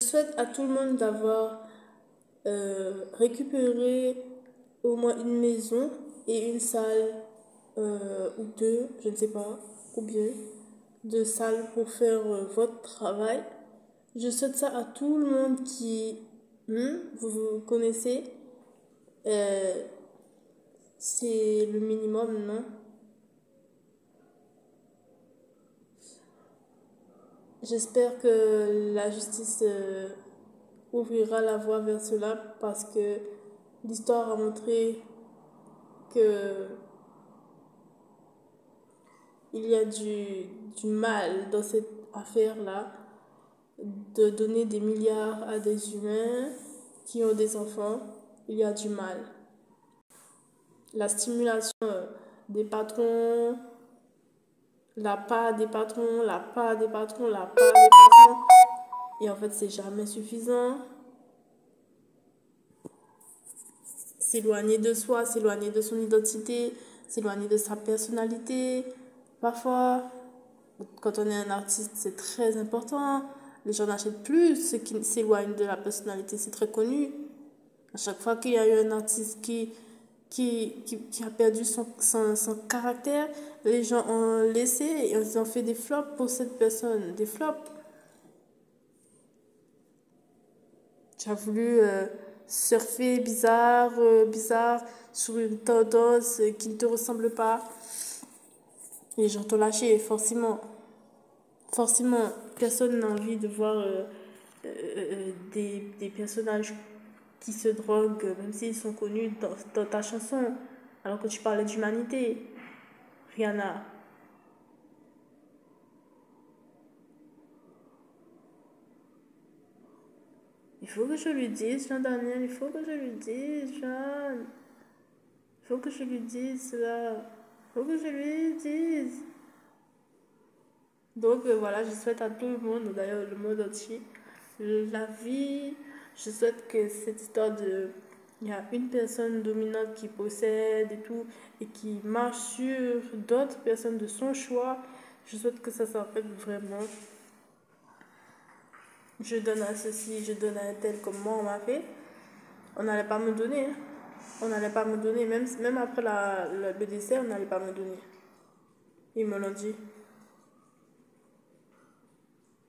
souhaite à tout le monde d'avoir récupéré au moins une maison et une salle ou deux, je ne sais pas combien, de salles pour faire votre travail. Je souhaite ça à tout le monde qui, vous connaissez, euh, c'est le minimum, non? J'espère que la justice ouvrira la voie vers cela parce que l'histoire a montré que il y a du mal dans cette affaire-là de donner des milliards à des humains qui ont des enfants. Il y a du mal. La stimulation des patrons, la part des patrons, la part des patrons, la part des patrons. Et en fait, c'est jamais suffisant. S'éloigner de soi, s'éloigner de son identité, s'éloigner de sa personnalité. Parfois, quand on est un artiste, c'est très important. Les gens n'achètent plus ceux qui s'éloignent de la personnalité, c'est très connu. À chaque fois qu'il y a eu un artiste qui a perdu son caractère, les gens ont laissé et ils ont fait des flops pour cette personne. Des flops. Tu as voulu surfer bizarre sur une tendance qui ne te ressemble pas. Les gens t'ont lâché, forcément. Forcément, personne n'a envie de voir des personnages qui se droguent, même s'ils sont connus dans ta chanson, alors que tu parlais d'humanité. Rihanna. Il faut que je lui dise, Jean-Daniel, il faut que je lui dise, Jean. Il faut que je lui dise cela. Il faut que je lui dise. Donc voilà, je souhaite à tout le monde, d'ailleurs le monde entier, la vie. Je souhaite que cette histoire de... Il y a une personne dominante qui possède et tout, et qui marche sur d'autres personnes de son choix. Je souhaite que ça s'arrête vraiment. Je donne à ceci, je donne à un tel comme moi on m'a fait. On n'allait pas me donner. Hein. On n'allait pas me donner. Même après le dessert, on n'allait pas me donner. Ils me l'ont dit.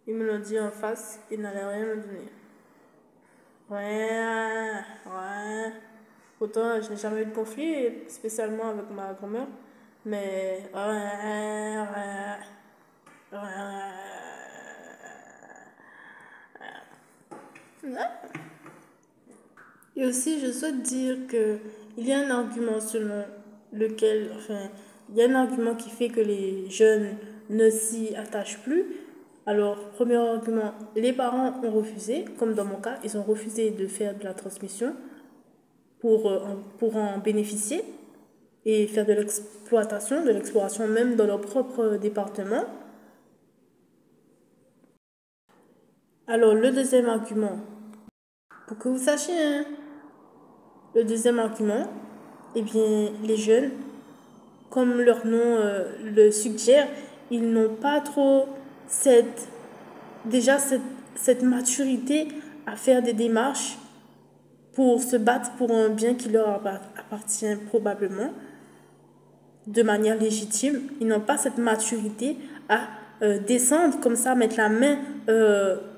Ils me l'ont dit en face, ils n'allaient rien me donner. Ouais. Pourtant, je n'ai jamais eu de conflit, spécialement avec ma grand-mère. Mais et aussi, je souhaite dire que il y a un argument selon lequel, enfin, il y a un argument qui fait que les jeunes ne s'y attachent plus. Alors, premier argument, les parents ont refusé, comme dans mon cas, ils ont refusé de faire de la transmission pour en bénéficier et faire de l'exploitation, de l'exploration même dans leur propre département. Alors, le deuxième argument, pour que vous sachiez, hein, le deuxième argument, eh bien, les jeunes, comme leur nom le suggère, ils n'ont pas trop déjà cette maturité à faire des démarches pour se battre pour un bien qui leur appartient probablement de manière légitime. Ils n'ont pas cette maturité à descendre comme ça, mettre la main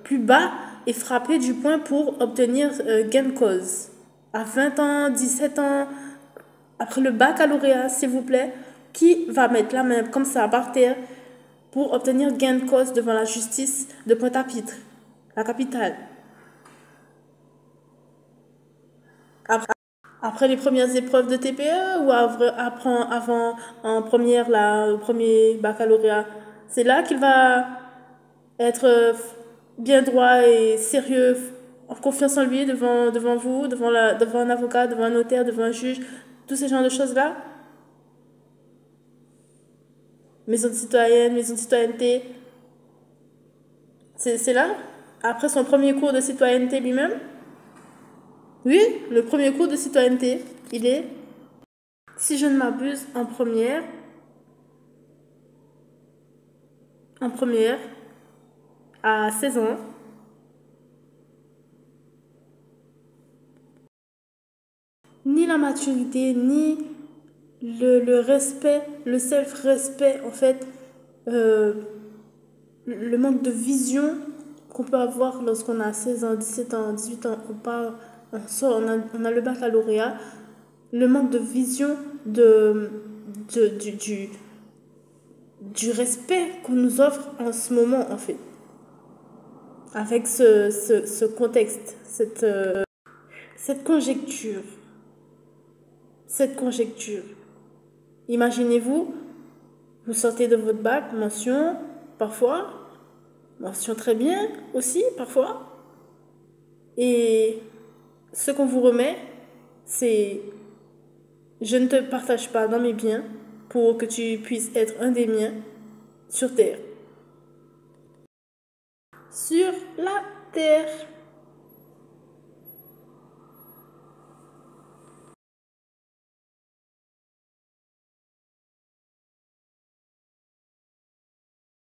plus bas et frapper du poing pour obtenir gain de cause. À 20 ans, 17 ans, après le baccalauréat, s'il vous plaît, qui va mettre la main comme ça par terre pour obtenir gain de cause devant la justice de Pointe-à-Pitre, la capitale? Après les premières épreuves de TPE ou avant en première, là, au premier baccalauréat, c'est là qu'il va être bien droit et sérieux, en confiance en lui devant vous, devant un avocat, devant un notaire, devant un juge, tous ces genres de choses-là. Maison de citoyenne, maison de citoyenneté, c'est là. Après son premier cours de citoyenneté lui-même, oui, le premier cours de citoyenneté, il est, si je ne m'abuse, en première, à 16 ans. ni la maturité, ni le respect, le self-respect, en fait, euh, le manque de vision qu'on peut avoir lorsqu'on a 16 ans, 17 ans, 18 ans, on sort, on a le baccalauréat, le manque de vision de- du, du, du respect qu'on nous offre en ce moment, en fait, avec ce contexte, cette conjecture, cette conjecture. Imaginez-vous, vous sortez de votre bac, mention, parfois, mention très bien aussi, parfois, et ce qu'on vous remet, c'est je ne te partage pas dans mes biens pour que tu puisses être un des miens sur Terre. Sur la Terre.